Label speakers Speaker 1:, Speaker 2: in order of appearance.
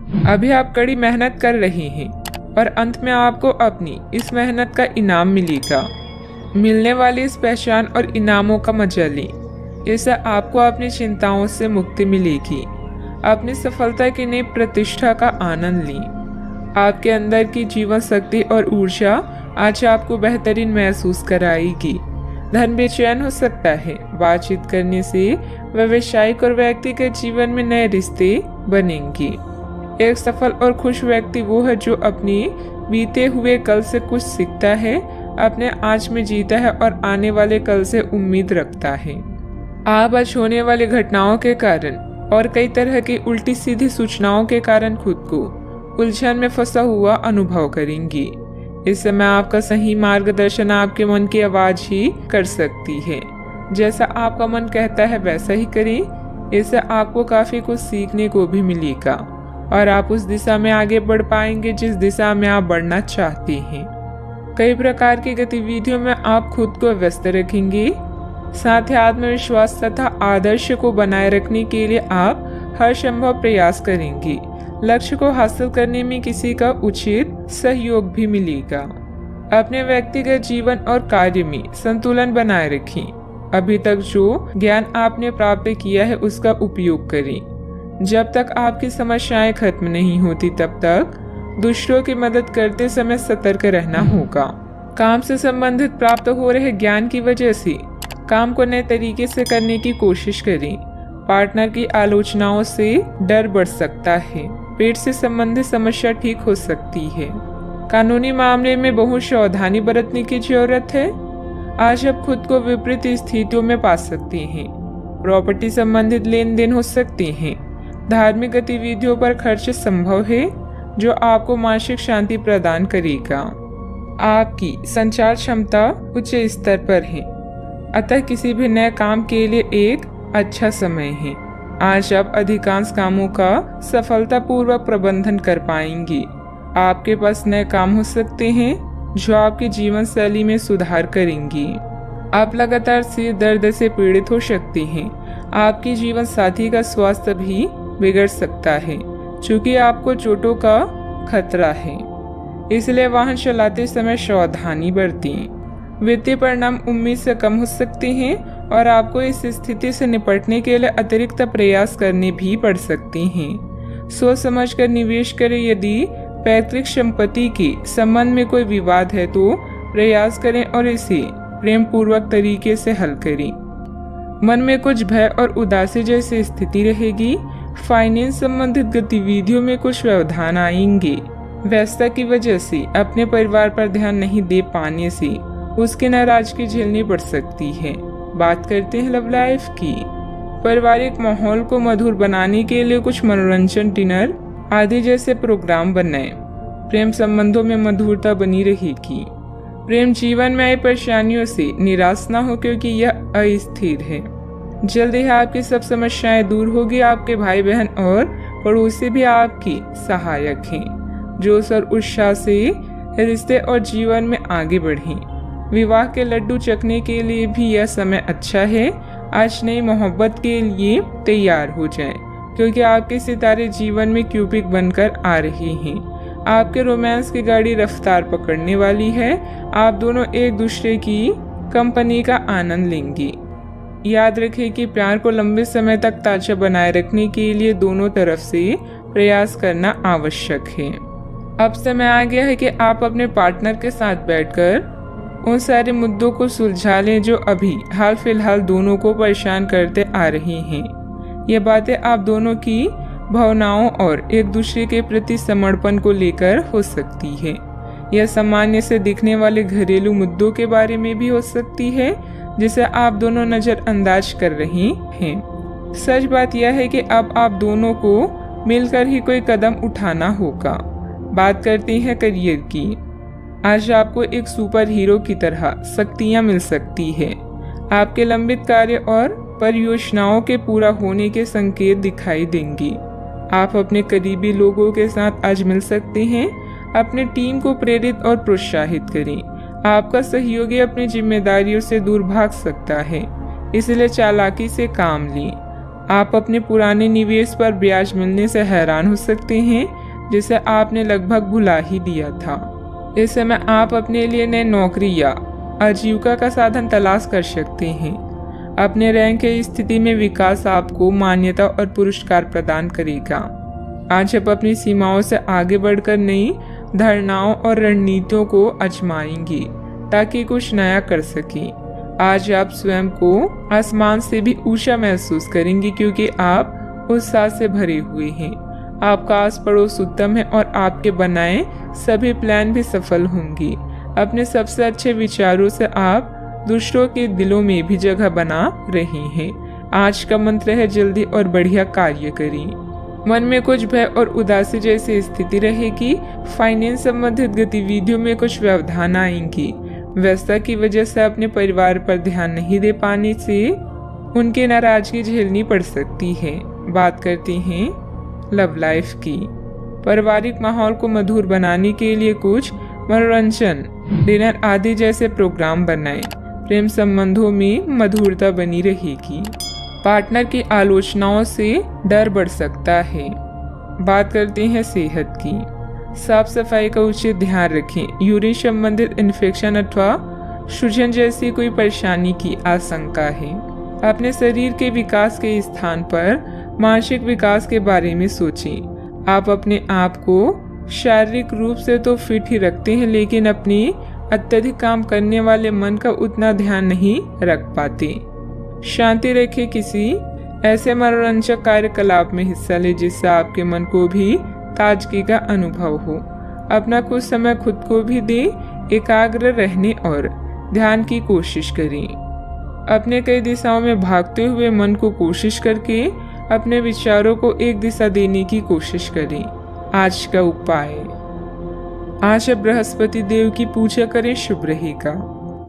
Speaker 1: अभी आप कड़ी मेहनत कर रहे हैं और अंत में आपको अपनी इस मेहनत का इनाम मिलेगा। मिलने वाली इस पहचान और इनामों का मजा लें। इससे आपको अपनी चिंताओं से मुक्ति मिलेगी। अपनी सफलता की नई प्रतिष्ठा का आनंद लें। आपके अंदर की जीवन शक्ति और ऊर्जा आज आपको बेहतरीन महसूस कराएगी। धन बेचैन हो सकता है। बातचीत करने से व्यावसायिक और व्यक्तिगत जीवन में नए रिश्ते बनेंगे। एक सफल और खुश व्यक्ति वो है जो अपने बीते हुए कल से कुछ सीखता है, अपने आज में जीता है और आने वाले कल से उम्मीद रखता है। आप आज होने वाली घटनाओं के कारण और कई तरह की उल्टी सीधी सूचनाओं के कारण खुद को उलझन में फंसा हुआ अनुभव करेंगी। इस समय आपका सही मार्गदर्शन आपके मन की आवाज ही कर सकती है। जैसा आपका मन कहता है वैसा ही करें। इससे आपको काफी कुछ सीखने को भी मिलेगा और आप उस दिशा में आगे बढ़ पाएंगे जिस दिशा में आप बढ़ना चाहते हैं। कई प्रकार की गतिविधियों में आप खुद को व्यस्त रखेंगे। साथ ही आत्मविश्वास तथा आदर्श को बनाए रखने के लिए आप हर संभव प्रयास करेंगे। लक्ष्य को हासिल करने में किसी का उचित सहयोग भी मिलेगा। अपने व्यक्तिगत जीवन और कार्य में संतुलन बनाए रखें। अभी तक जो ज्ञान आपने प्राप्त किया है उसका उपयोग करें। जब तक आपकी समस्याएं खत्म नहीं होती तब तक दूसरों की मदद करते समय सतर्क रहना होगा। काम से संबंधित प्राप्त हो रहे ज्ञान की वजह से काम को नए तरीके से करने की कोशिश करें। पार्टनर की आलोचनाओं से डर बढ़ सकता है। पेट से संबंधित समस्या ठीक हो सकती है। कानूनी मामले में बहुत सावधानी बरतने की जरूरत है। आज आप खुद को विपरीत स्थितियों में पा सकते हैं। प्रॉपर्टी संबंधित लेन देन हो सकते हैं। धार्मिक गतिविधियों पर खर्च संभव है जो आपको मानसिक शांति प्रदान करेगा। आपकी संचार क्षमता उच्च स्तर पर है, अतः किसी भी नए काम के लिए एक अच्छा समय है। आज आप अधिकांश कामों का सफलतापूर्वक प्रबंधन कर पाएंगे। आपके पास नए काम हो सकते हैं जो आपकी जीवन शैली में सुधार करेंगे। आप लगातार सिर दर्द से पीड़ित हो सकते हैं। आपकी जीवन साथी का स्वास्थ्य भी बिगड़ सकता है क्योंकि आपको चोटों का खतरा है, इसलिए वाहन चलाते समय सावधानी बरतें। वित्तीय परिणाम उम्मीद से कम हो सकते हैं और आपको इस स्थिति से निपटने के लिए अतिरिक्त प्रयास करने भी पड़ सकते हैं। सोच समझकर निवेश करें। यदि पैतृक संपत्ति के संबंध में कोई विवाद है तो प्रयास करें और इसे प्रेम पूर्वक तरीके से हल करें। मन में कुछ भय और उदासी जैसी स्थिति रहेगी। फाइनेंस संबंधित गतिविधियों में कुछ व्यवधान आएंगे। व्यस्तता की वजह से अपने परिवार पर ध्यान नहीं दे पाने से उसकी नाराजगी झेलनी पड़ सकती है। बात करते हैं लव लाइफ की। पारिवारिक माहौल को मधुर बनाने के लिए कुछ मनोरंजन, डिनर आदि जैसे प्रोग्राम बनाएं। प्रेम संबंधों में मधुरता बनी रहेगी। प्रेम जीवन में आई परेशानियों से निराश न हो क्योंकि यह अस्थिर है। जल्दी ही आपकी सब समस्याएं दूर होगी। आपके भाई बहन और पड़ोसी भी आपकी सहायक हैं। जोश और उत्साह से रिश्ते और जीवन में आगे बढ़ें। विवाह के लड्डू चखने के लिए भी यह समय अच्छा है। आज नई मोहब्बत के लिए तैयार हो जाएं, क्योंकि आपके सितारे जीवन में क्यूपिक बनकर आ रहे हैं। आपके रोमांस की गाड़ी रफ्तार पकड़ने वाली है। आप दोनों एक दूसरे की कंपनी का आनंद लेंगे। याद रखें कि प्यार को लंबे समय तक ताजा बनाए रखने के लिए दोनों तरफ से प्रयास करना आवश्यक है। अब समय आ गया है कि आप अपने पार्टनर के साथ बैठकर उन सारे मुद्दों को सुलझा लें जो अभी हाल फिलहाल दोनों को परेशान करते आ रहे हैं। ये बातें आप दोनों की भावनाओं और एक दूसरे के प्रति समर्पण को लेकर हो सकती है। यह सामान्य से दिखने वाले घरेलू मुद्दों के बारे में भी हो सकती है जिसे आप दोनों नजरअंदाज कर रहे हैं। सच बात यह है कि अब आप दोनों को मिलकर ही कोई कदम उठाना होगा। बात करते हैं करियर की। आज आपको एक सुपर हीरो की तरह शक्तियां मिल सकती है। आपके लंबित कार्य और परियोजनाओं के पूरा होने के संकेत दिखाई देंगे। आप अपने करीबी लोगों के साथ आज मिल सकते हैं। अपनी टीम को प्रेरित और प्रोत्साहित करें। आपका सहयोगी अपनी जिम्मेदारियों से दूर भाग सकता है, इसलिए चालाकी से काम लें। आप अपने पुराने निवेश पर ब्याज मिलने से हैरान हो सकते हैं। जिसे आपने लगभग भुला ही दिया था। इस समय आप अपने लिए नई नौकरी या आजीविका का साधन तलाश कर सकते हैं। अपने रैंक की स्थिति में विकास आपको मान्यता और पुरस्कार प्रदान करेगा। आज आप अपनी सीमाओं से आगे बढ़कर नई धारणाओं और रणनीतियों को आजमाएंगे ताकि कुछ नया कर सकें। आज आप स्वयं को आसमान से भी ऊंचा महसूस करेंगे क्योंकि आप उत्साह से भरे हुए हैं। आपका आस पड़ोस उत्तम है और आपके बनाए सभी प्लान भी सफल होंगे। अपने सबसे अच्छे विचारों से आप दूसरों के दिलों में भी जगह बना रहे हैं। आज का मंत्र है जल्दी और बढ़िया कार्य करें। मन में कुछ भय और उदासी जैसी स्थिति रहेगी। फाइनेंस संबंधित गतिविधियों में कुछ व्यवधान आएंगी। व्यस्तता की वजह से अपने परिवार पर ध्यान नहीं दे पाने से उनकी नाराजगी झेलनी पड़ सकती है। बात करते हैं लव लाइफ की। पारिवारिक माहौल को मधुर बनाने के लिए कुछ मनोरंजन, डिनर आदि जैसे प्रोग्राम बनाएं। प्रेम संबंधों में मधुरता बनी रहेगी। पार्टनर की आलोचनाओं से डर बढ़ सकता है। बात करते हैं सेहत की। साफ सफाई का उचित ध्यान रखें। यूरिन संबंधित इन्फेक्शन अथवा सूजन जैसी कोई परेशानी की आशंका है। अपने शरीर के विकास के स्थान पर मानसिक विकास के बारे में सोचें। आप अपने आप को शारीरिक रूप से तो फिट ही रखते हैं, लेकिन अपनी अत्यधिक काम करने वाले मन का उतना ध्यान नहीं रख पाते। शांति रखें। किसी ऐसे मनोरंजक कार्यकलाप में हिस्सा लें जिससे आपके मन को भी ताजगी का अनुभव हो। अपना कुछ समय खुद को भी दें। एकाग्र रहने और ध्यान की कोशिश करें। अपने कई दिशाओं में भागते हुए मन को कोशिश करके अपने विचारों को एक दिशा देने की कोशिश करें। आज का उपाय, आज आप बृहस्पति देव की पूजा करें, शुभ रहेगा।